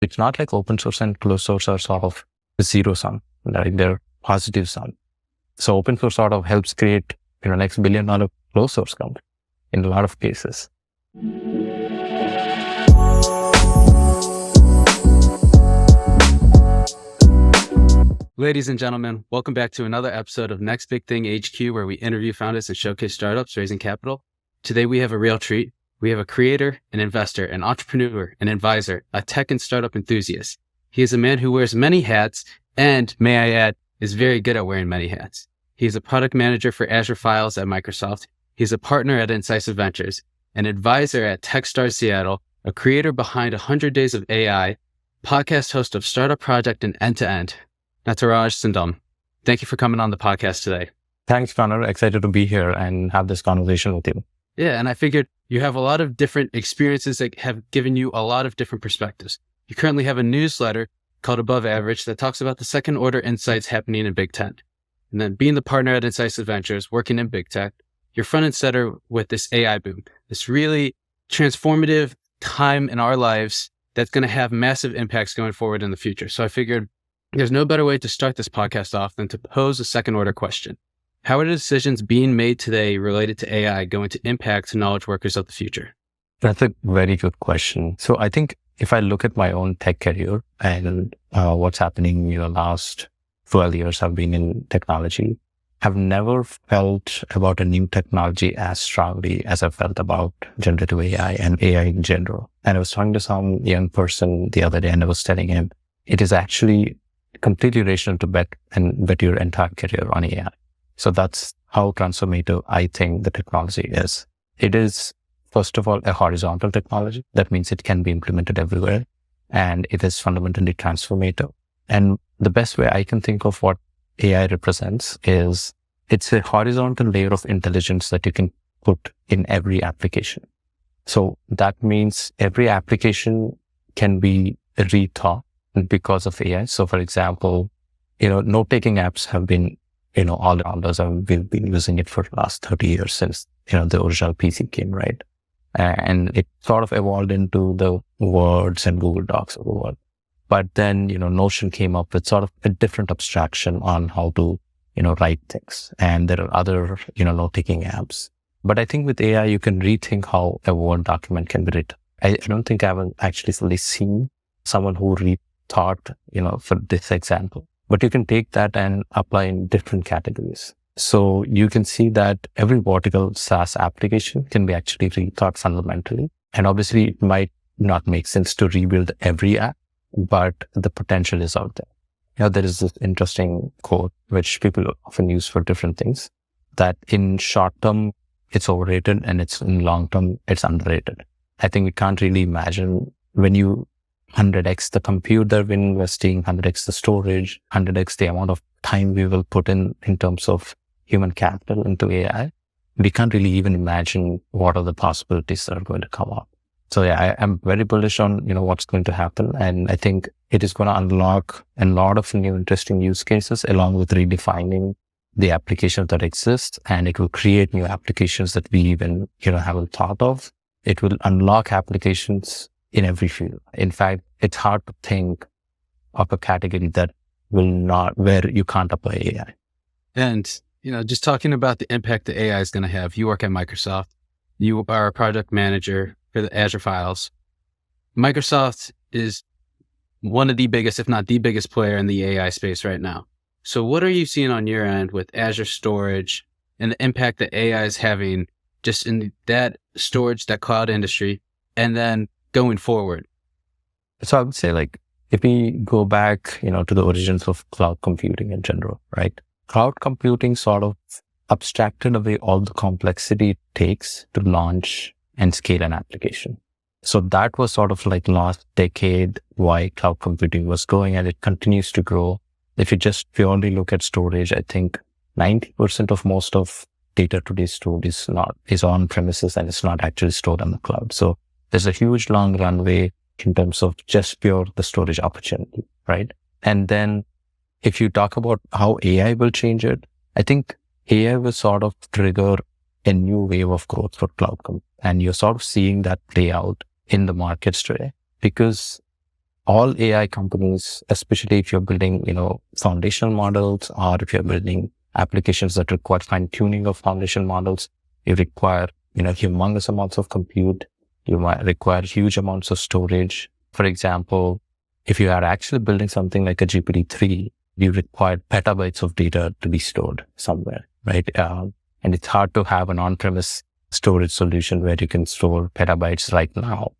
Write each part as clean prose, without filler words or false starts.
It's not like open source and closed source are sort of zero sum, right? They're positive sum. So open source sort of helps create, next $1 billion closed source company in a lot of cases. Ladies and gentlemen, welcome back to another episode of Next Big Thing HQ, where we interview founders and showcase startups raising capital. Today, we have a real treat. We have a creator, an investor, an entrepreneur, an advisor, a tech and startup enthusiast. He is a man who wears many hats and, may I add, is very good at wearing many hats. He is a product manager for Azure Files at Microsoft. He's a partner at Incisive Ventures, an advisor at Techstars Seattle, a creator behind 100 Days of AI, podcast host of Startup Project and End to End. Nataraj Sindam, thank you for coming on the podcast today. Thanks, Connor. Excited to be here and have this conversation with you. Yeah, and I figured you have a lot of different experiences that have given you a lot of different perspectives. You currently have a newsletter called Above Average that talks about the second order insights happening in Big Tech. And then being the partner at Incisive Ventures, working in Big Tech, you're front and center with this AI boom, this really transformative time in our lives that's going to have massive impacts going forward in the future. So I figured there's no better way to start this podcast off than to pose a second order question. How are the decisions being made today related to AI going to impact knowledge workers of the future? That's a very good question. So I think if I look at my own tech career and what's happening, last 12 years I've been in technology, I've never felt about a new technology as strongly as I felt about generative AI and AI in general. And I was talking to some young person the other day and I was telling him, it is actually completely rational to bet your entire career on AI. So that's how transformative I think the technology is. It is, first of all, a horizontal technology. That means it can be implemented everywhere, and it is fundamentally transformative. And the best way I can think of what AI represents is it's a horizontal layer of intelligence that you can put in every application. So that means every application can be rethought because of AI. So for example, note-taking apps have been, all around us. We've been using it for the last 30 years since, the original PC came, right? And it sort of evolved into the Words and Google Docs of the world. But then, Notion came up with sort of a different abstraction on how to, write things. And there are other, note-taking apps. But I think with AI, you can rethink how a Word document can be written. I don't think I haven't actually fully seen someone who rethought, for this example. But you can take that and apply in different categories. So you can see that every vertical SaaS application can be actually rethought fundamentally. And obviously it might not make sense to rebuild every app, but the potential is out there. There is this interesting quote, which people often use for different things, that in short term, it's overrated and in long term, it's underrated. I think we can't really imagine when you 100x the compute that we're investing, 100x the storage, 100x the amount of time we will put in terms of human capital into AI. We can't really even imagine what are the possibilities that are going to come up. So yeah, I'm very bullish on, what's going to happen. And I think it is going to unlock a lot of new interesting use cases along with redefining the applications that exist. And it will create new applications that we even, haven't thought of. It will unlock applications in every field. In fact, it's hard to think of a category that where you can't apply AI. And, just talking about the impact that AI is going to have, you work at Microsoft, you are a project manager for the Azure Files. Microsoft is one of the biggest, if not the biggest player in the AI space right now. So what are you seeing on your end with Azure storage and the impact that AI is having just in that storage, that cloud industry, and then going forward? So I would say if we go back, to the origins of cloud computing in general, right? Cloud computing sort of abstracted away all the complexity it takes to launch and scale an application. So that was sort of last decade why cloud computing was growing, and it continues to grow. If you just purely look at storage, I think 90% of most of data today stored is on premises and it's not actually stored on the cloud. So there's a huge long runway in terms of just the storage opportunity, right? And then if you talk about how AI will change it, I think AI will sort of trigger a new wave of growth for cloud computing. And you're sort of seeing that play out in the markets today because all AI companies, especially if you're building, foundational models, or if you're building applications that require fine tuning of foundation models, you require, humongous amounts of compute. You might require huge amounts of storage. For example, if you are actually building something like a GPT-3, you require petabytes of data to be stored somewhere, right? And it's hard to have an on-premise storage solution where you can store petabytes right now,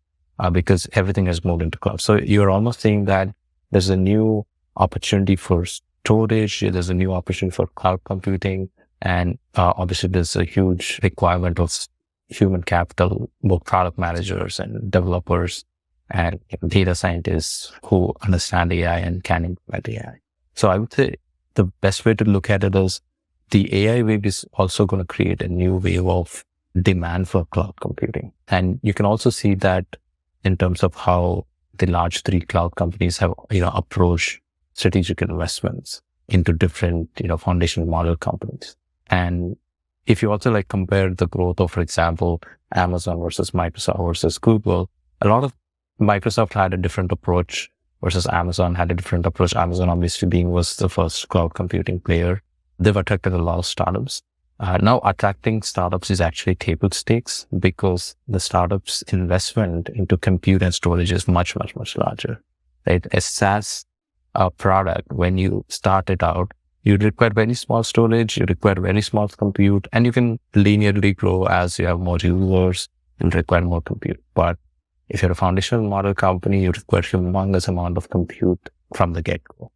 because everything has moved into cloud. So you're almost saying that there's a new opportunity for storage, there's a new opportunity for cloud computing, and obviously there's a huge requirement of human capital, both product managers and developers and data scientists who understand AI and can implement AI. So I would say the best way to look at it is the AI wave is also going to create a new wave of demand for cloud computing. And you can also see that in terms of how the large three cloud companies have, approached strategic investments into different, foundational model companies. And if you also compare the growth of, for example, Amazon versus Microsoft versus Google, a lot of Microsoft had a different approach versus Amazon had a different approach. Amazon obviously was the first cloud computing player. They've attracted a lot of startups. Now attracting startups is actually table stakes because the startups' investment into compute and storage is much, much, much larger, right? A SaaS product, when you start it out, you require very small storage, you require very small compute, and you can linearly grow as you have more users and require more compute. But if you're a foundational model company, you require humongous amount of compute from the get-go,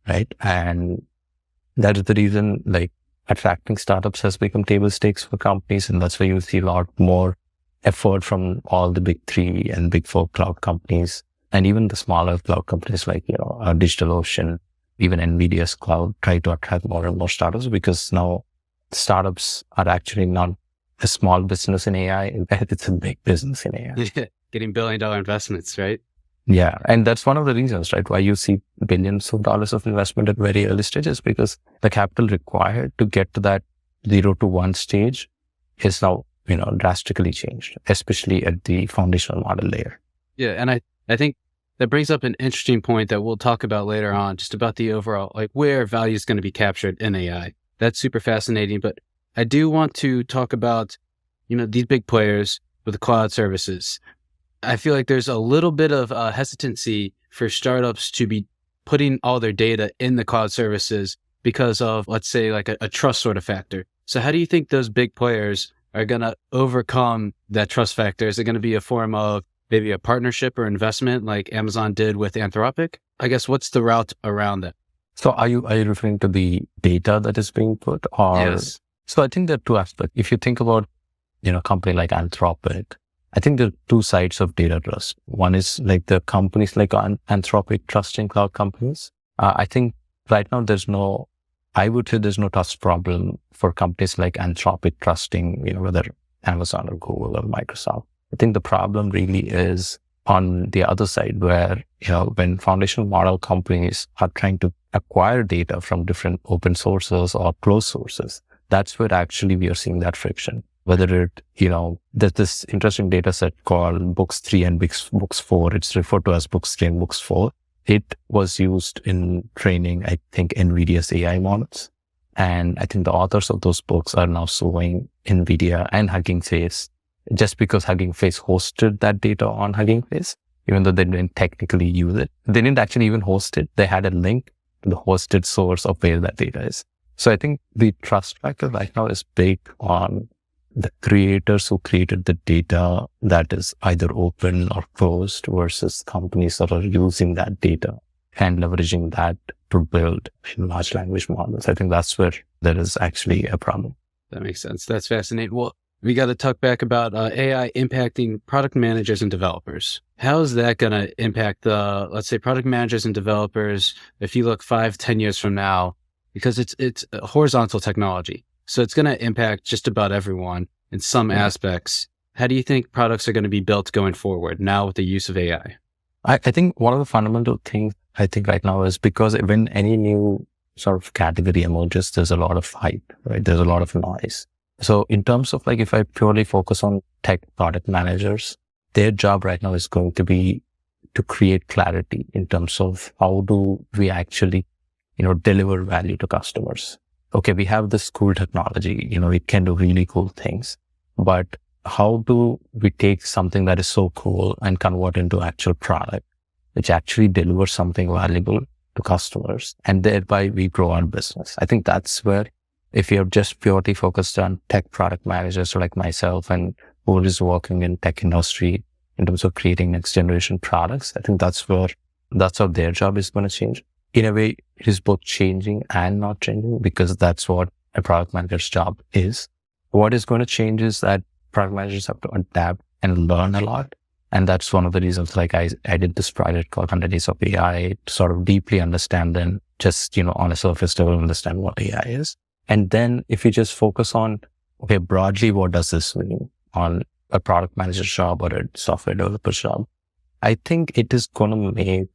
right? And that is the reason attracting startups has become table stakes for companies. And that's why you see a lot more effort from all the big three and big four cloud companies, and even the smaller cloud companies like, DigitalOcean, even NVIDIA's cloud, try to attract more and more startups, because now startups are actually not a small business in AI. In fact, it's a big business in AI. Getting billion-dollar investments, right? Yeah. And that's one of the reasons, right, why you see billions of dollars of investment at very early stages, because the capital required to get to that 0 to 1 stage is now, drastically changed, especially at the foundational model layer. Yeah. And I think that brings up an interesting point that we'll talk about later on, just about the overall, where value is going to be captured in AI. That's super fascinating. But I do want to talk about, these big players with the cloud services. I feel like there's a little bit of hesitancy for startups to be putting all their data in the cloud services because of, let's say, a trust sort of factor. So how do you think those big players are going to overcome that trust factor? Is it going to be a form of maybe a partnership or investment like Amazon did with Anthropic? I guess what's the route around that? So are you referring to the data that is being put? Or Yes. So I think there are two aspects. If you think about, a company like Anthropic, I think there are two sides of data trust. One is the companies like Anthropic trusting cloud companies. I think right now I would say there's no trust problem for companies like Anthropic trusting, whether Amazon or Google or Microsoft. I think the problem really is on the other side where, when foundational model companies are trying to acquire data from different open sources or closed sources, that's where actually we are seeing that friction. Whether it, there's this interesting data set called Books 3 and Books 4. It's referred to as Books 3 and Books 4. It was used in training, I think, NVIDIA's AI models. And I think the authors of those books are now suing NVIDIA and Hugging Face just because Hugging Face hosted that data on Hugging Face, even though they didn't technically use it. They didn't actually even host it. They had a link to the hosted source of where that data is. So I think the trust factor right now is big on the creators who created the data that is either open or closed versus companies that are using that data and leveraging that to build large language models. I think that's where there is actually a problem. That makes sense. That's fascinating. Well, we got to talk back about AI impacting product managers and developers. How is that going to impact let's say, product managers and developers if you look 5-10 years from now? Because it's a horizontal technology. So it's going to impact just about everyone in some aspects. How do you think products are going to be built going forward now with the use of AI? I think one of the fundamental things I think right now is because when any new sort of category emerges, there's a lot of hype, right? There's a lot of noise. So in terms of if I purely focus on tech product managers, their job right now is going to be to create clarity in terms of how do we actually, deliver value to customers. Okay, we have this cool technology, it can do really cool things, but how do we take something that is so cool and convert into actual product, which actually delivers something valuable to customers, and thereby we grow our business? I think that's where, if you're just purely focused on tech product managers like myself and who is working in tech industry in terms of creating next generation products, I think that's how their job is going to change. In a way, it is both changing and not changing, because that's what a product manager's job is. What is going to change is that product managers have to adapt and learn a lot. And that's one of the reasons, like I did this project called 100 Days of AI to sort of deeply understand and just, on a surface level, understand what AI is. And then if you just focus on, okay, broadly, what does this mean on a product manager's job or a software developer's job? I think it is going to make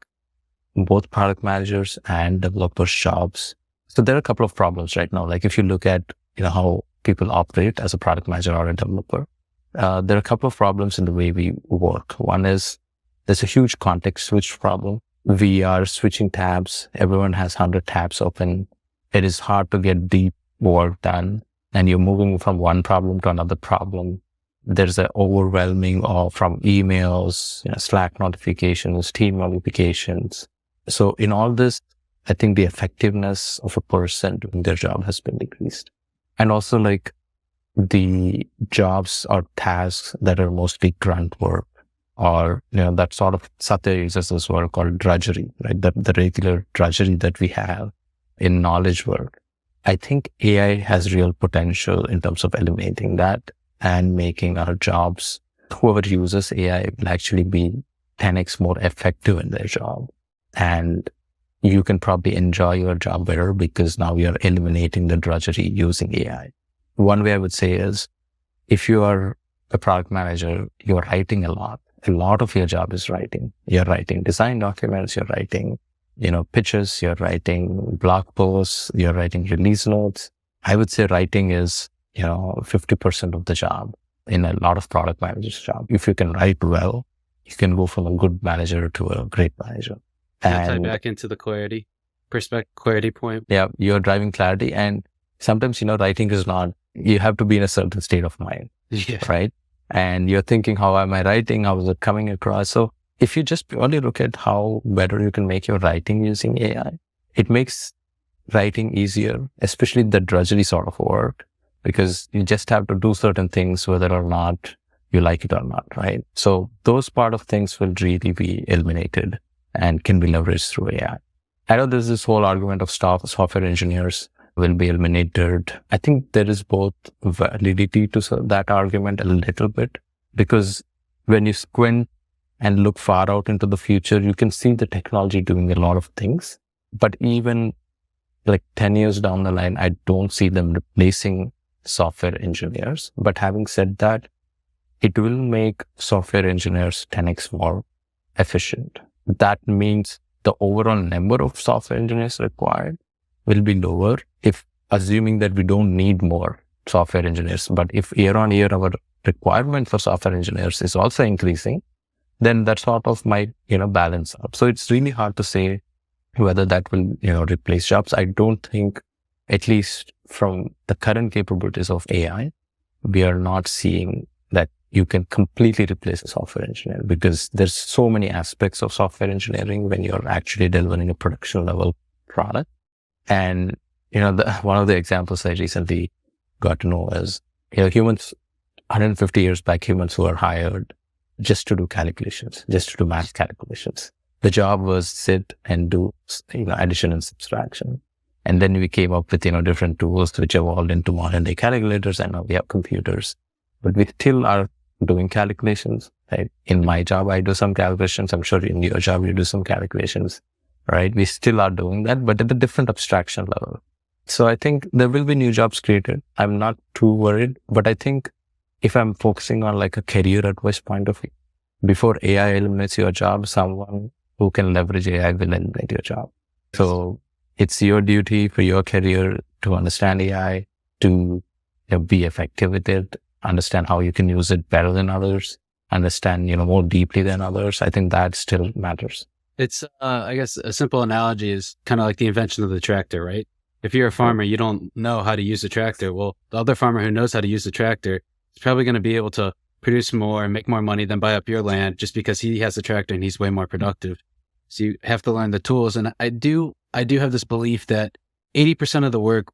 both product managers and developers' jobs. So there are a couple of problems right now. Like if you look at, how people operate as a product manager or a developer, there are a couple of problems in the way we work. One is there's a huge context switch problem. We are switching tabs. Everyone has 100 tabs open. It is hard to get deep work done, and you're moving from one problem to another problem. There's an overwhelming from emails, Slack notifications, team notifications. So in all this, I think the effectiveness of a person doing their job has been decreased. And also like the jobs or tasks that are mostly grunt work, or, that sort of Satya uses this word called drudgery, right? The regular drudgery that we have in knowledge work. I think AI has real potential in terms of eliminating that and making our jobs, whoever uses AI will actually be 10x more effective in their job. And you can probably enjoy your job better because now you're eliminating the drudgery using AI. One way I would say is, if you are a product manager, you're writing a lot. A lot of your job is writing. You're writing design documents, you're writing, pitches, you're writing blog posts, you're writing release notes. I would say writing is, 50% of the job in a lot of product managers' job. If you can write well, you can go from a good manager to a great manager. And tie back into the clarity point. Yeah, you're driving clarity. And sometimes, writing is not, you have to be in a certain state of mind, right? And you're thinking, how am I writing? How is it coming across? So if you just purely look at how better you can make your writing using AI, it makes writing easier, especially the drudgery sort of work, because you just have to do certain things whether or not you like it or not, right? So those part of things will really be eliminated and can be leveraged through AI. I know there's this whole argument of software engineers will be eliminated. I think there is both validity to that argument a little bit, because when you squint and look far out into the future, you can see the technology doing a lot of things. But even like 10 years down the line, I don't see them replacing software engineers. But having said that, it will make software engineers 10x more efficient. That means the overall number of software engineers required will be lower, if assuming that we don't need more software engineers. But if year on year our requirement for software engineers is also increasing, then that sort of might, balance out. So it's really hard to say whether that will, replace jobs. I don't think, at least from the current capabilities of AI, we are not seeing that you can completely replace a software engineer, because there's so many aspects of software engineering when you're actually delivering a production level product. And, one of the examples I recently got to know is, humans, 150 years back, humans who were hired just to do calculations, just to do math calculations. The job was sit and do, addition and subtraction. And then we came up with, different tools which evolved into modern day calculators, and now we have computers. But we still are doing calculations, right? In my job, I do some calculations. I'm sure in your job, you do some calculations, right? We still are doing that, but at a different abstraction level. So I think there will be new jobs created. I'm not too worried, but I think if I'm focusing on like a career advice point of view, before AI eliminates your job, someone who can leverage AI will eliminate your job. So it's your duty for your career to understand AI, to be effective with it, understand how you can use it better than others, understand, more deeply than others. I think that still matters. It's, I guess a simple analogy is kind of like the invention of the tractor, right? If you're a farmer, you don't know how to use a tractor. Well, the other farmer who knows how to use the tractor is probably going to be able to produce more and make more money than buy up your land just because he has a tractor and he's way more productive. So you have to learn the tools. And I do have this belief that 80% of the work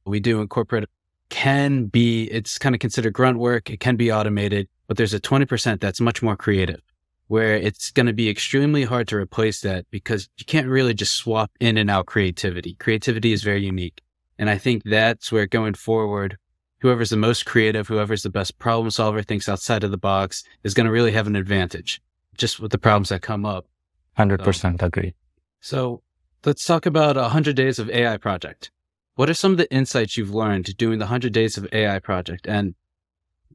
we do in corporate it's kind of considered grunt work. It can be automated, but there's a 20% that's much more creative, where it's going to be extremely hard to replace that because you can't really just swap in and out creativity. Creativity is very unique. And I think that's where going forward, whoever's the most creative, whoever's the best problem solver, thinks outside of the box, is going to really have an advantage just with the problems that come up. 100% agree. So let's talk about 100 Days of AI project. What are some of the insights you've learned doing the 100 Days of AI project? And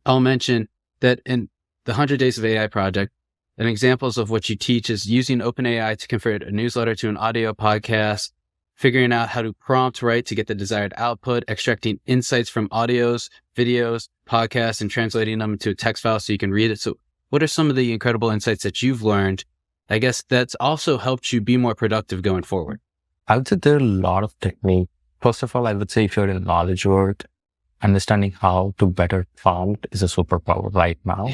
I'll mention that in the 100 Days of AI project, and examples of what you teach is using OpenAI to convert a newsletter to an audio podcast, figuring out how to prompt right to get the desired output, extracting insights from audios, videos, podcasts, and translating them into a text file so you can read it. So what are some of the incredible insights that you've learned, I guess, that's also helped you be more productive going forward? I would say there are a lot of techniques. First of all, I would say if you're in knowledge work, understanding how to better prompt is a superpower right now.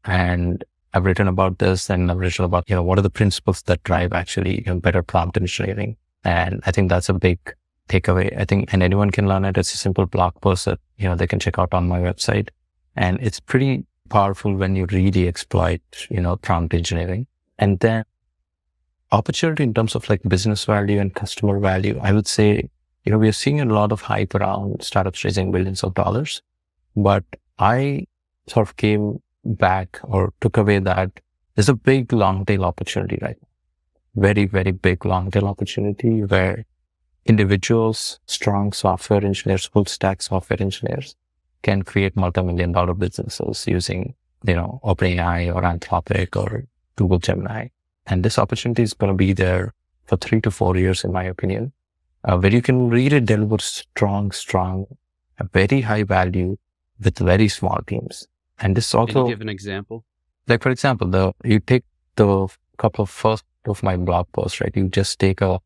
And I've written about this, and I've written about, what are the principles that drive actually better prompt engineering. And I think that's a big takeaway. I think, and anyone can learn it. It's a simple blog post that, they can check out on my website. And it's pretty powerful when you really exploit, prompt engineering. And then opportunity in terms of like business value and customer value, I would say, we are seeing a lot of hype around startups raising billions of dollars, but I sort of came back or took away that there's a big long tail opportunity right now. Very, very big long tail opportunity where individuals, strong software engineers, full stack software engineers can create multi-million-dollar businesses using, OpenAI or Anthropic or Google Gemini. And this opportunity is going to be there for 3 to 4 years, in my opinion. Where you can really deliver strong, very high value with very small teams. And this also... Can you give an example? Like, for example, you take the couple of first of my blog posts, right? You just take a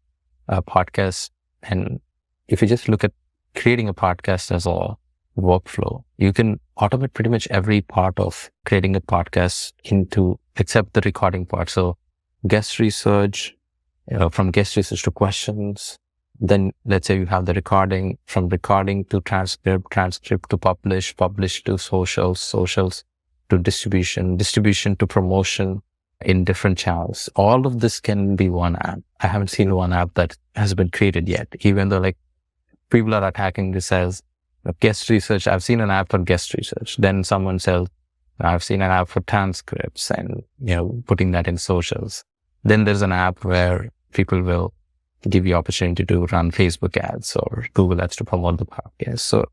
podcast, and if you just look at creating a podcast as a workflow, you can automate pretty much every part of creating a podcast except the recording part. So guest research, from guest research to questions. Then let's say you have the recording, from recording to transcript to publish to socials to distribution to promotion in different channels. All of this can be one app. I haven't seen one app that has been created yet, even though like people are attacking this as guest research. I've seen an app for guest research. Then someone says, I've seen an app for transcripts and, putting that in socials. Then there's an app where people will give you opportunity to run Facebook ads or Google ads to promote the podcast. So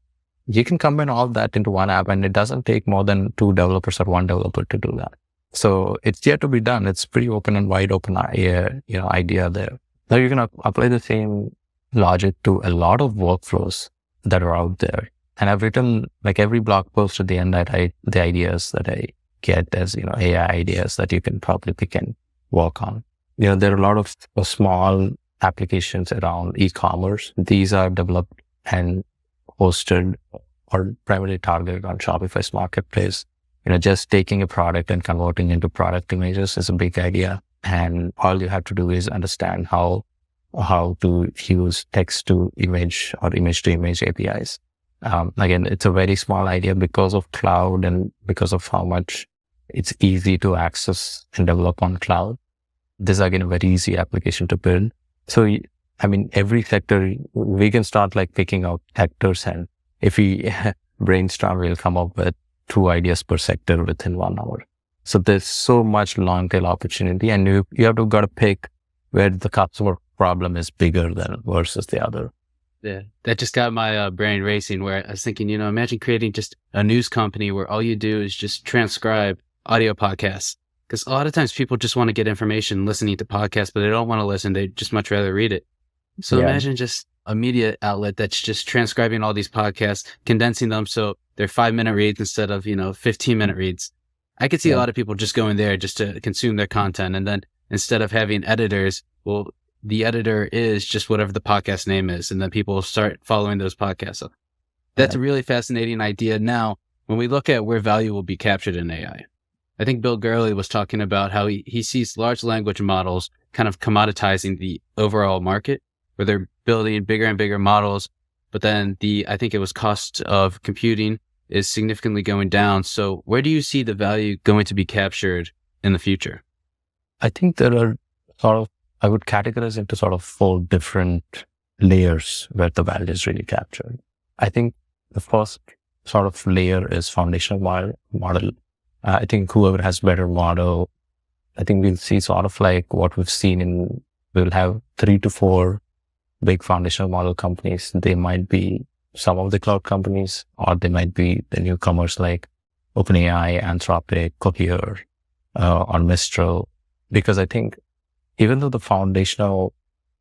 you can combine all that into one app, and it doesn't take more than 2 developers or 1 developer to do that. So it's yet to be done. It's pretty open and wide open, idea there. Now you can apply the same logic to a lot of workflows that are out there. And I've written like every blog post at the end, I write the ideas that I get as, AI ideas that you can probably pick and work on. There are a lot of small applications around e-commerce. These are developed and hosted or primarily targeted on Shopify's marketplace. Just taking a product and converting into product images is a big idea. And all you have to do is understand how to use text to image or image to image APIs. Again, it's a very small idea because of cloud and because of how much it's easy to access and develop on cloud. This is again a very easy application to build. So, every sector, we can start like picking out sectors, and if we brainstorm, we'll come up with 2 ideas per sector within 1 hour. So there's so much long tail opportunity, and you have to got to pick where the customer problem is bigger than versus the other. Yeah, that just got my brain racing, where I was thinking, imagine creating just a news company where all you do is just transcribe audio podcasts. Because a lot of times people just want to get information listening to podcasts, but they don't want to listen. They just much rather read it. So imagine just a media outlet that's just transcribing all these podcasts, condensing them so they're 5-minute reads instead of, 15-minute reads. I could see a lot of people just going there just to consume their content. And then instead of having editors, well, the editor is just whatever the podcast name is. And then people start following those podcasts. So that's a really fascinating idea. Now, when we look at where value will be captured in AI, I think Bill Gurley was talking about how he sees large language models kind of commoditizing the overall market, where they're building bigger and bigger models. But then I think it was cost of computing is significantly going down. So where do you see the value going to be captured in the future? I think there are I would categorize into sort of 4 different layers where the value is really captured. I think the first sort of layer is foundational model. I think whoever has better model, I think we'll see sort of like what we've seen we'll have 3 to 4 big foundational model companies. They might be some of the cloud companies, or they might be the newcomers like OpenAI, Anthropic, Cohere, or Mistral. Because I think even though the foundational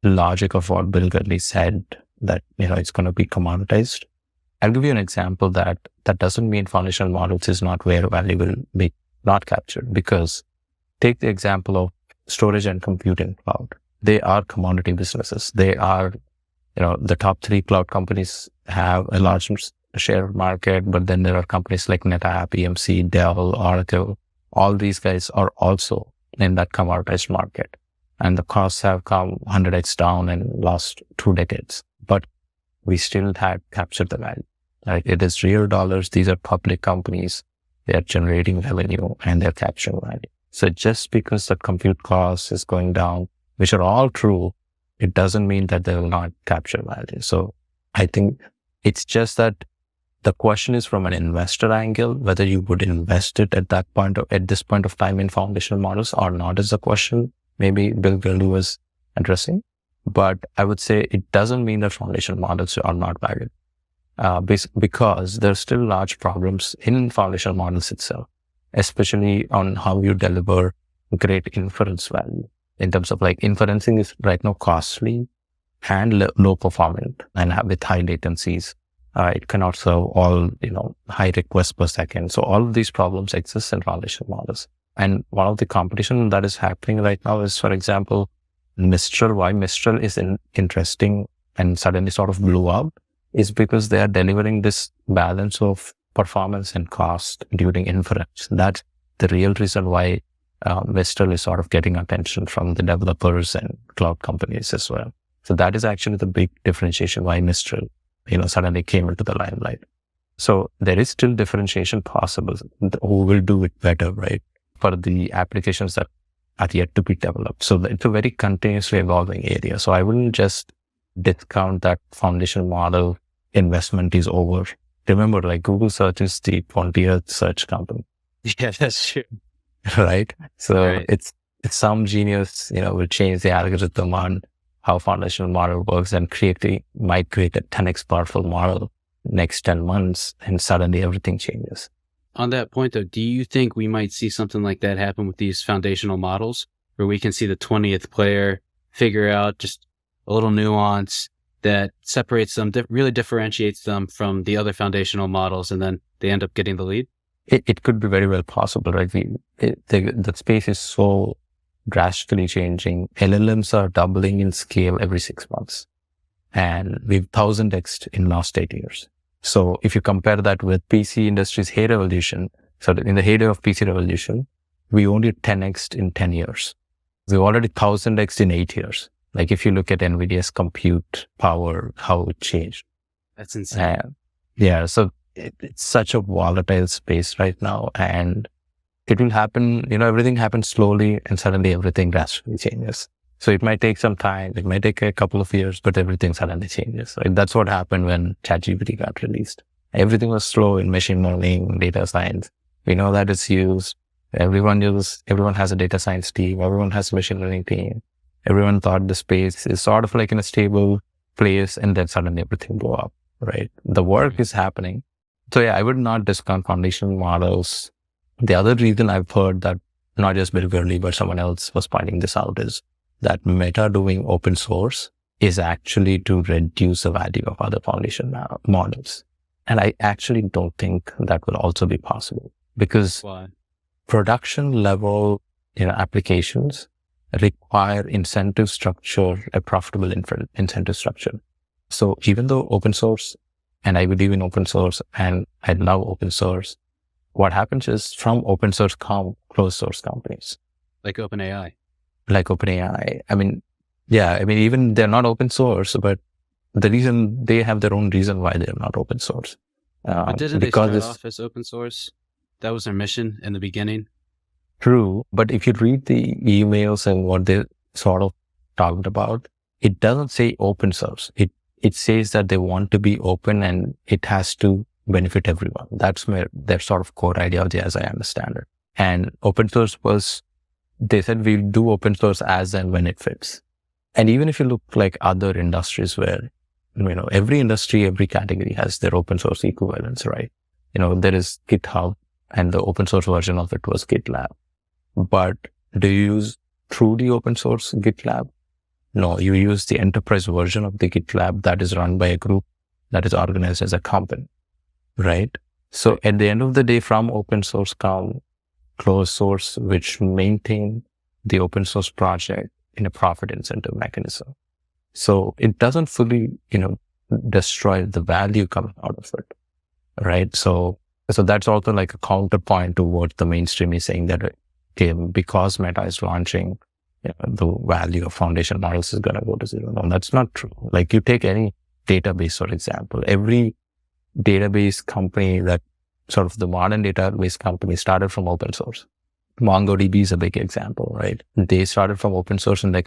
logic of what Bill Gurley said that, it's going to be commoditized, I'll give you an example that doesn't mean foundational models is not where value will be not captured. Because take the example of storage and compute in cloud. They are commodity businesses. They are, the top 3 cloud companies have a large share of market, but then there are companies like NetApp, EMC, Dell, Oracle. All these guys are also in that commoditized market. And the costs have come 100x down in the last 2 decades. But we still had captured the value. Right? It is real dollars. These are public companies. They are generating revenue and they're capturing value. So just because the compute cost is going down, which are all true, it doesn't mean that they will not capture value. So I think it's just that the question is from an investor angle, whether you would invest it at this point of time in foundational models or not is the question maybe Bill Gurley was addressing. But I would say it doesn't mean that foundational models are not valued. Because there's still large problems in foundational models itself, especially on how you deliver great inference value. In terms of like inferencing is right now costly and low performant and with high latencies. It cannot serve all, high requests per second. So all of these problems exist in foundational models. And one of the competition that is happening right now is, for example, Mistral. Why Mistral is interesting and suddenly sort of blew up is because they are delivering this balance of performance and cost during inference. That's the real reason why Mistral is sort of getting attention from the developers and cloud companies as well. So that is actually the big differentiation why Mistral, suddenly came into the limelight. So there is still differentiation possible. Who will do it better, right? For the applications that are yet to be developed. So it's a very continuously evolving area. So I wouldn't just discount that foundation model investment is over. Remember, like Google search is the 20th search company. Yeah, that's true. Right? So Right. it's some genius, will change the algorithm on how foundational model works and might create a 10x powerful model next 10 months and suddenly everything changes. On that point though, do you think we might see something like that happen with these foundational models where we can see the 20th player figure out just a little nuance that separates them, really differentiates them from the other foundational models, and then they end up getting the lead? It could be very well possible, right? The space is so drastically changing. LLMs are doubling in scale every 6 months. And we've 1000x in last 8 years. So if you compare that with PC industry's heyday revolution, so in the heyday of PC revolution, we only 10x in 10 years. We've already 1000x in 8 years. Like if you look at NVIDIA's compute power, how it changed. That's insane. So it's such a volatile space right now, and it will happen, everything happens slowly and suddenly everything drastically changes. So it might take some time, it might take a couple of years, but everything suddenly changes. Like that's what happened when ChatGPT got released. Everything was slow in machine learning, data science. We know that it's used. Everyone has a data science team. Everyone has a machine learning team. Everyone thought the space is sort of like in a stable place, and then suddenly everything blew up, right? The work is happening. So yeah, I would not discount foundational models. The other reason I've heard that not just Bill Gurley, but someone else was pointing this out is that Meta doing open source is actually to reduce the value of other foundation models. And I actually don't think that will also be possible because Why? production level, applications require incentive structure, a profitable incentive structure. So even though open source, and I believe in open source and I love open source, what happens is from open source come closed source companies. Like OpenAI. Even they're not open source, but the reason they have their own reason why they're not open source. But didn't they start off as open source? That was their mission in the beginning. True, but if you read the emails and what they sort of talked about, it doesn't say open source. It says that they want to be open and it has to benefit everyone. That's where their sort of core ideology, as I understand it. And open source they said we'll do open source as and when it fits. And even if you look like other industries where, every industry, every category has their open source equivalents, right? There is GitHub and the open source version of it was GitLab. But do you use truly open source GitLab? No, you use the enterprise version of the GitLab that is run by a group that is organized as a company, right? So at the end of the day, from open source come closed source, which maintain the open source project in a profit incentive mechanism. So it doesn't fully, destroy the value coming out of it, right? So that's also like a counterpoint to what the mainstream is saying that because Meta is launching, the value of foundation models is going to go to zero. No, that's not true. Like you take any database, for example, every database company that sort of the modern database company started from open source. MongoDB is a big example, right? They started from open source and they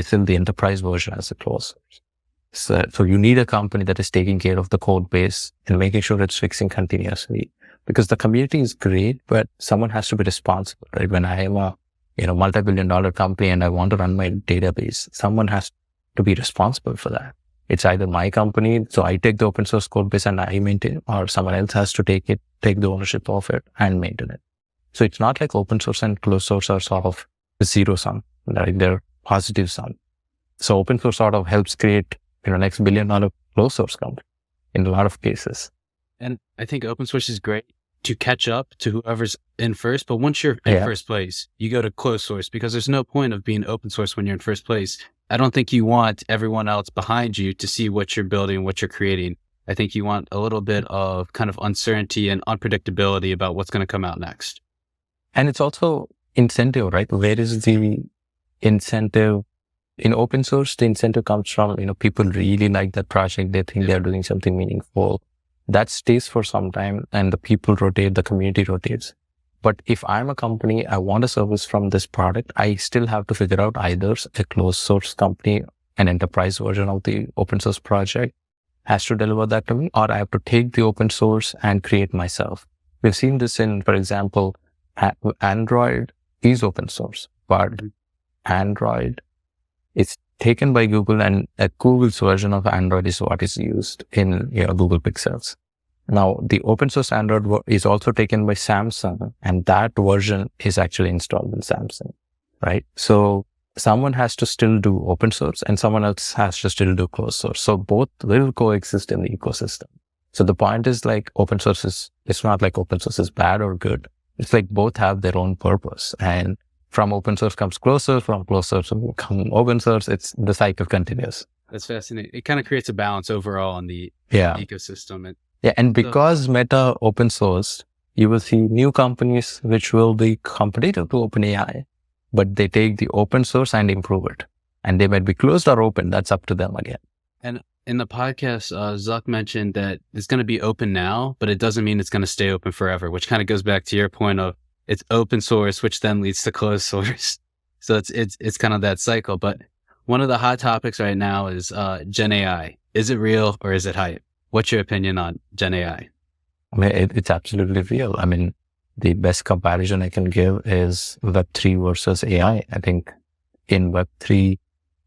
still the enterprise version as a closed source. So you need a company that is taking care of the code base and making sure it's fixing continuously. Because the community is great, but someone has to be responsible, right? When I am a, multi-billion-dollar company and I want to run my database, someone has to be responsible for that. It's either my company, so I take the open source code base and I maintain, or someone else has to take the ownership of it and maintain it. So it's not like open source and closed source are sort of zero sum, right? They're positive sum. So open source sort of helps create, next $1 billion closed source company in a lot of cases. And I think open source is great to catch up to whoever's in first. But once you're in first place, you go to closed source because there's no point of being open source when you're in first place. I don't think you want everyone else behind you to see what you're building, what you're creating. I think you want a little bit of kind of uncertainty and unpredictability about what's going to come out next. And it's also incentive, right? Where is the incentive? In open source, the incentive comes from, people really like that project. They think they're doing something meaningful. That stays for some time and the people rotate, the community rotates. But if I'm a company, I want a service from this product, I still have to figure out either a closed source company, an enterprise version of the open source project has to deliver that to me, or I have to take the open source and create myself. We've seen this in, for example, Android is open source, but Android is taken by Google and a Google's version of Android is what is used in Google Pixels. Now, the open source Android is also taken by Samsung, and that version is actually installed in Samsung, right? So someone has to still do open source and someone else has to still do closed source. So both will coexist in the ecosystem. So the point is like it's not like open source is bad or good. It's like both have their own purpose. And from open source comes closed source, from closed source comes open source. It's the cycle continues. That's fascinating. It kind of creates a balance overall in the ecosystem. And because Meta open sourced, you will see new companies which will be competitive to OpenAI, but they take the open source and improve it. And they might be closed or open. That's up to them again. And in the podcast, Zuck mentioned that it's going to be open now, but it doesn't mean it's going to stay open forever, which kind of goes back to your point of it's open source, which then leads to closed source. So it's kind of that cycle. But one of the hot topics right now is Gen AI. Is it real or is it hype? What's your opinion on Gen AI? I mean, it's absolutely real. I mean, the best comparison I can give is Web3 versus AI. I think in Web3,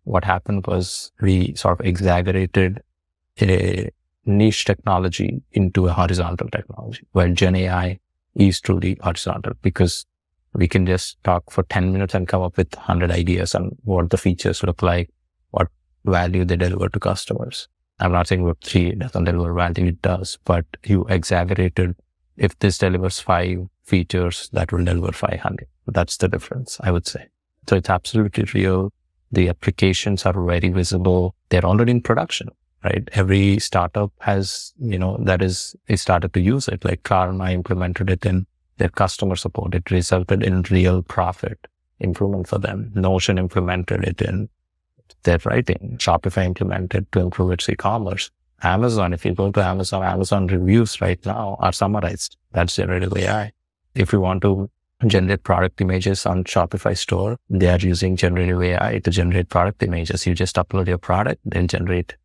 what happened was we sort of exaggerated a niche technology into a horizontal technology, while Gen AI is truly horizontal because we can just talk for 10 minutes and come up with 100 ideas on what the features look like, what value they deliver to customers. I'm not saying Web3 doesn't deliver value, it does, but you exaggerated if this delivers 5 features, that will deliver 500. That's the difference, I would say. So it's absolutely real. The applications are very visible. They're already in production, right? Every startup has, they started to use it. Like Klarna implemented it in their customer support. It resulted in real profit improvement for them. Notion implemented it in their writing. Shopify implemented to improve its e-commerce. Amazon, if you go to Amazon reviews right now are summarized. That's generative AI. If you want to generate product images on Shopify store, they are using generative AI to generate product images. You just upload your product, they'll generate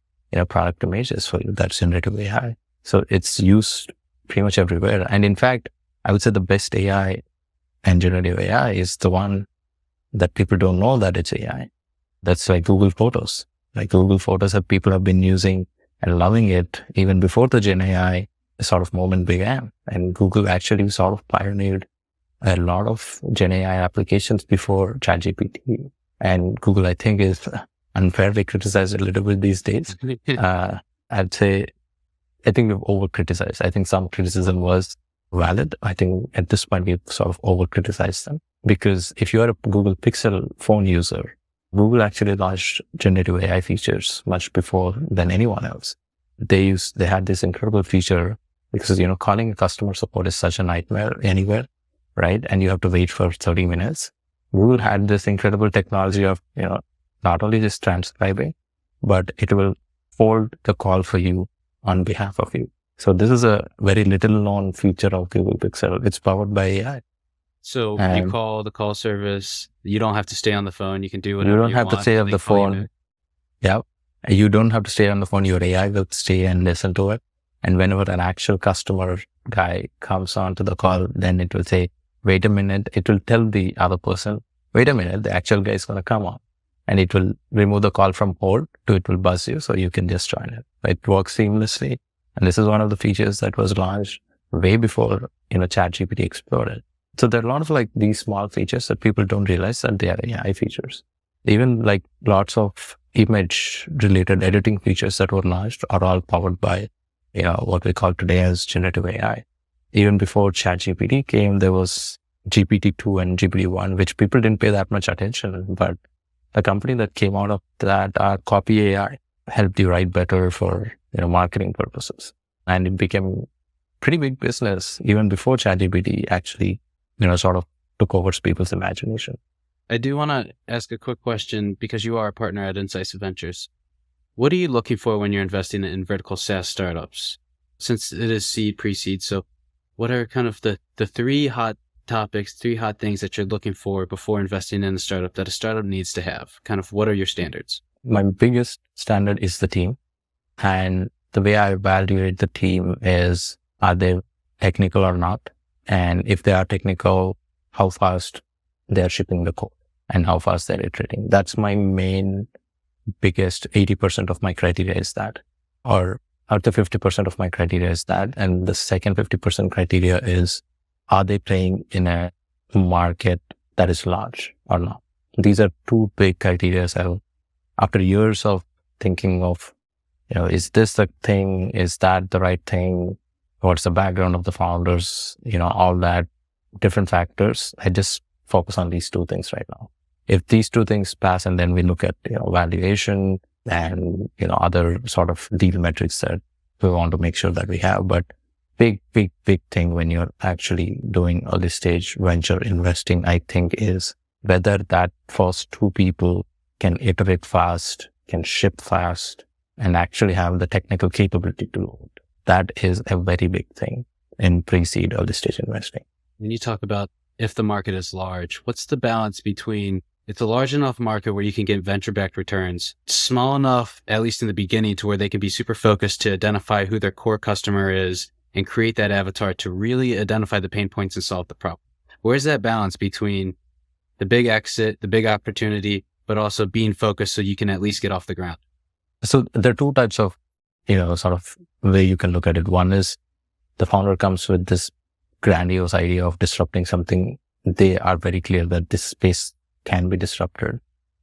product images for you. That's generative AI. So it's used pretty much everywhere. And in fact, I would say the best AI and generative AI is the one that people don't know that it's AI. That's like Google Photos. Like Google Photos people have been using and loving it even before the Gen AI sort of moment began. And Google actually sort of pioneered a lot of Gen AI applications before ChatGPT. And Google, I think, is unfairly criticized a little bit these days. I'd say, I think we've over-criticized. I think some criticism was valid. I think at this point, we've sort of over-criticized them. Because if you are a Google Pixel phone user, Google actually launched generative AI features much before than anyone else. They had this incredible feature because, calling a customer support is such a nightmare anywhere, right? And you have to wait for 30 minutes. Google had this incredible technology of, not only just transcribing, but it will hold the call for you on behalf of you. So this is a very little known feature of Google Pixel. It's powered by AI. So you call the call service, you don't have to stay on the phone. You can do whatever you don't have to stay on the phone. Yeah. You don't have to stay on the phone. Your AI will stay and listen to it. And whenever an actual customer guy comes onto the call, then it will say, wait a minute. It will tell the other person, wait a minute, the actual guy is going to come on. And it will remove the call from hold to it will buzz you so you can just join it. It works seamlessly. And this is one of the features that was launched way before, ChatGPT exploded. So there are a lot of these small features that people don't realize that they are AI features. Even lots of image related editing features that were launched are all powered by, what we call today as generative AI. Even before ChatGPT came, there was GPT-2 and GPT-1, which people didn't pay that much attention. But the company that came out of that, Copy AI, helped you write better for, marketing purposes. And it became pretty big business even before ChatGPT actually, sort of took over people's imagination. I do want to ask a quick question because you are a partner at Incisive Ventures. What are you looking for when you're investing in vertical SaaS startups? Since it is seed, pre-seed, so what are kind of the 3 hot topics, 3 hot things that you're looking for before investing in a startup that a startup needs to have? Kind of what are your standards? My biggest standard is the team. And the way I evaluate the team is, are they technical or not? And if they are technical, how fast they're shipping the code and how fast they're iterating. That's my main biggest 80% of my criteria is that, or out of 50% of my criteria is that. And the second 50% criteria is, are they playing in a market that is large or not? These are 2 big criteria. After years of thinking of, is this the thing? Is that the right thing? What's the background of the founders? All that different factors. I just focus on these 2 things right now. If these 2 things pass, and then we look at, valuation and, other sort of deal metrics that we want to make sure that we have. But big thing when you're actually doing early stage venture investing, I think, is whether that first 2 people can iterate fast, can ship fast, and actually have the technical capability to do it. That is a very big thing in pre-seed early stage investing. When you talk about if the market is large, what's the balance between it's a large enough market where you can get venture-backed returns, small enough, at least in the beginning, to where they can be super focused to identify who their core customer is and create that avatar to really identify the pain points and solve the problem? Where's that balance between the big exit, the big opportunity, but also being focused so you can at least get off the ground? So there are 2 types of, sort of way you can look at it. One is the founder comes with this grandiose idea of disrupting something. They are very clear that this space can be disrupted.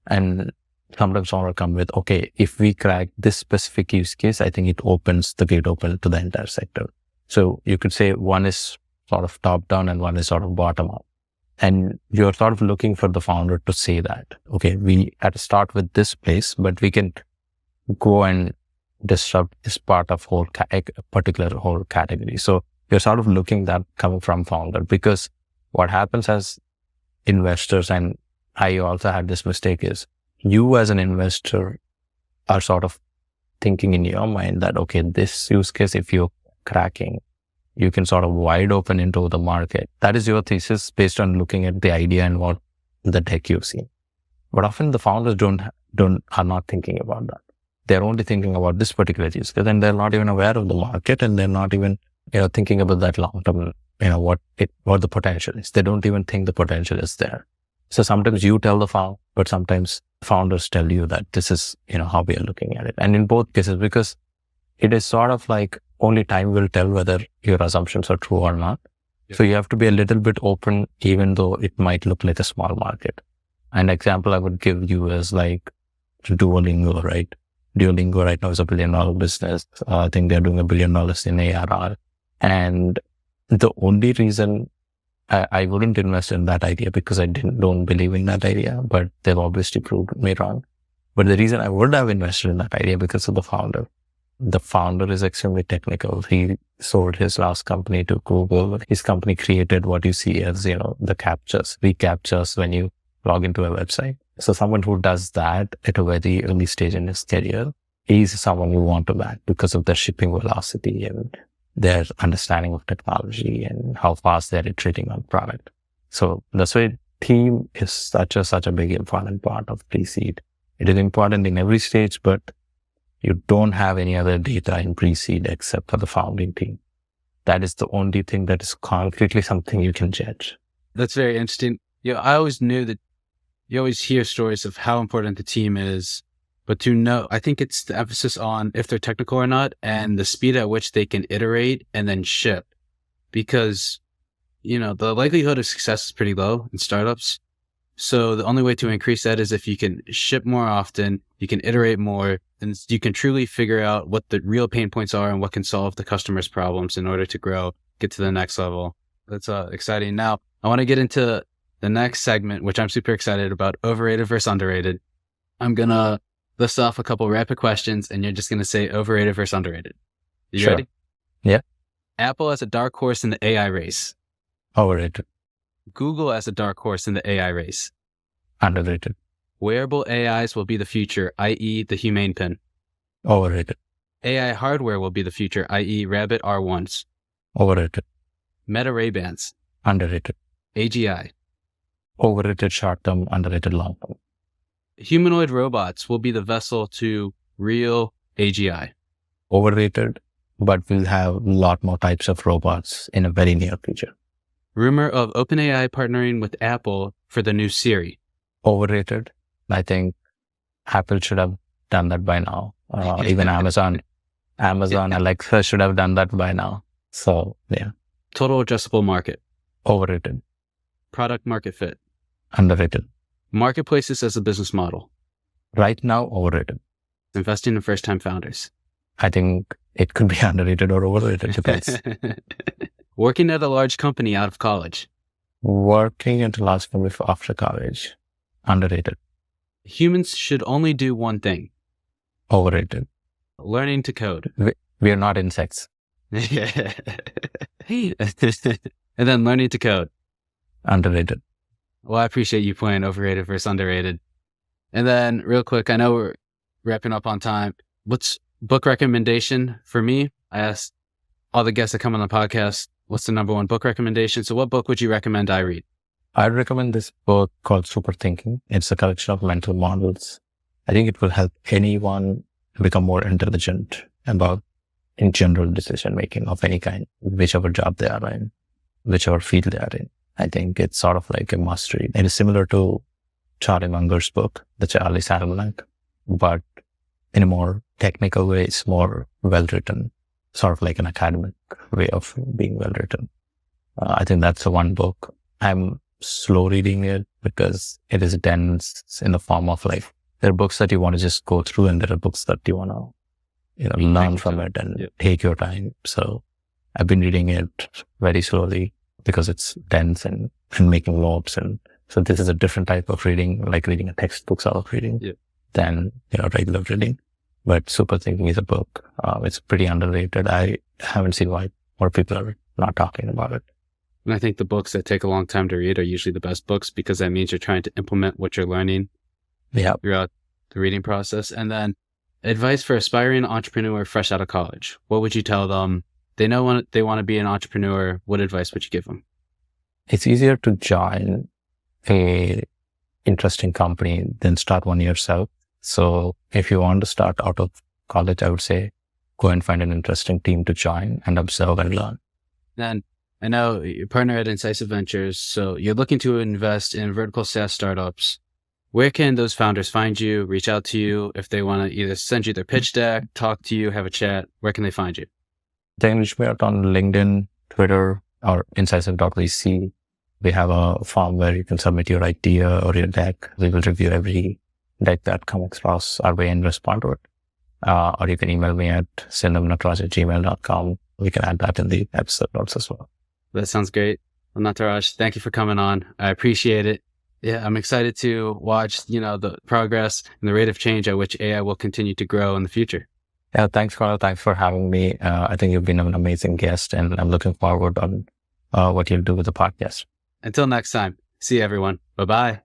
And sometimes founder come with, okay, if we crack this specific use case, I think it opens the gate open to the entire sector. So you could say one is sort of top down and one is sort of bottom up. And you're sort of looking for the founder to say that, okay, we had to start with this place, but we can go and disrupt this part of a particular whole category. So you're sort of looking that coming from founder, because what happens as investors, and I also had this mistake, is you as an investor are sort of thinking in your mind that, okay, this use case, if you're cracking, you can sort of wide open into the market. That is your thesis based on looking at the idea and what the tech you've seen. But often the founders are not thinking about that. They're only thinking about this particular use case, and they're not even aware of the market, and they're not even, thinking about that long term, what the potential is. They don't even think the potential is there. So sometimes you tell the founder, but sometimes founders tell you that this is, how we are looking at it. And in both cases, because it is sort of like only time will tell whether your assumptions are true or not. Yeah. So you have to be a little bit open, even though it might look like a small market. An example I would give you is like Duolingo, right? Duolingo right now is $1 billion business. I think they're doing $1 billion in ARR. And the only reason I wouldn't invest in that idea, because I don't believe in that idea, but they've obviously proved me wrong. But the reason I would have invested in that idea, because of the founder. The founder is extremely technical. He sold his last company to Google. His company created what you see as, the reCAPTCHAs when you log into a website. So someone who does that at a very early stage in his career is someone you want to back, because of their shipping velocity and their understanding of technology and how fast they're iterating on product. So that's why team is such a big important part of pre-seed. It is important in every stage, but you don't have any other data in pre-seed except for the founding team. That is the only thing that is concretely something you can judge. That's very interesting. I always knew that you always hear stories of how important the team is, but to know, I think it's the emphasis on if they're technical or not, and the speed at which they can iterate and then ship. Because, the likelihood of success is pretty low in startups. So the only way to increase that is if you can ship more often, you can iterate more, and you can truly figure out what the real pain points are and what can solve the customer's problems in order to grow, get to the next level. That's exciting. Now, I want to get into the next segment, which I'm super excited about, overrated versus underrated. I'm going to list off a couple rapid questions, and you're just going to say overrated versus underrated. You Sure. ready? Yeah. Apple as a dark horse in the AI race. Overrated. Google as a dark horse in the AI race. Underrated. Wearable AIs will be the future, i.e. the Humane Pin. Overrated. AI hardware will be the future, i.e. Rabbit R1s. Overrated. Meta Ray-Bans. Underrated. AGI. Overrated short term, underrated long term. Humanoid robots will be the vessel to real AGI. Overrated, but we'll have a lot more types of robots in a very near future. Rumor of OpenAI partnering with Apple for the new Siri. Overrated. I think Apple should have done that by now. Even Amazon Alexa should have done that by now. So yeah. Total addressable market. Overrated. Product market fit. Underrated. Marketplaces as a business model. Right now, overrated. Investing in first-time founders. I think it could be underrated or overrated. Depends. Working at a large company out of college. Working at a large company after college. Underrated. Humans should only do one thing. Overrated. Learning to code. We are not insects. And then learning to code. Underrated. Well, I appreciate you playing overrated versus underrated. And then real quick, I know we're wrapping up on time. What's book recommendation for me? I asked all the guests that come on the podcast, what's the number one book recommendation? So what book would you recommend I read? I'd recommend this book called Super Thinking. It's a collection of mental models. I think it will help anyone become more intelligent about, in general, decision making of any kind, whichever job they are in, whichever field they are in. I think it's sort of like a must read. It is similar to Charlie Munger's book, The Charlie Almanac, but in a more technical way, it's more well written, sort of like an academic way of being well written. I think that's the one book. I'm slow reading it because it is dense in the form of like, there are books that you want to just go through and there are books that you want to, learn from it and take your time. So I've been reading it very slowly because it's dense and making notes. And so this is a different type of reading, like reading a textbook sort of reading than, regular reading. But Super Thinking is a book. It's pretty underrated. I haven't seen why more people are not talking about it. And I think the books that take a long time to read are usually the best books because that means you're trying to implement what you're learning throughout the reading process. And then advice for aspiring entrepreneur fresh out of college. What would you tell them? They know they want to be an entrepreneur. What advice would you give them? It's easier to join a interesting company than start one yourself. So if you want to start out of college, I would say go and find an interesting team to join and observe and learn. Then I know you're partner at Incisive Ventures, so you're looking to invest in vertical SaaS startups. Where can those founders find you, reach out to you if they want to either send you their pitch deck, talk to you, have a chat? Where can they find you? They can reach me out on LinkedIn, Twitter, or incisive.vc. We have a form where you can submit your idea or your deck. We will review every deck that comes across our way and respond to it. Or you can email me at sindamnataraj@gmail.com. We can add that in the episode notes as well. That sounds great. Well, Nataraj, thank you for coming on. I appreciate it. Yeah, I'm excited to watch, the progress and the rate of change at which AI will continue to grow in the future. Yeah, thanks, Connor. Thanks for having me. I think you've been an amazing guest, and I'm looking forward on what you'll do with the podcast. Until next time, see you, everyone. Bye-bye.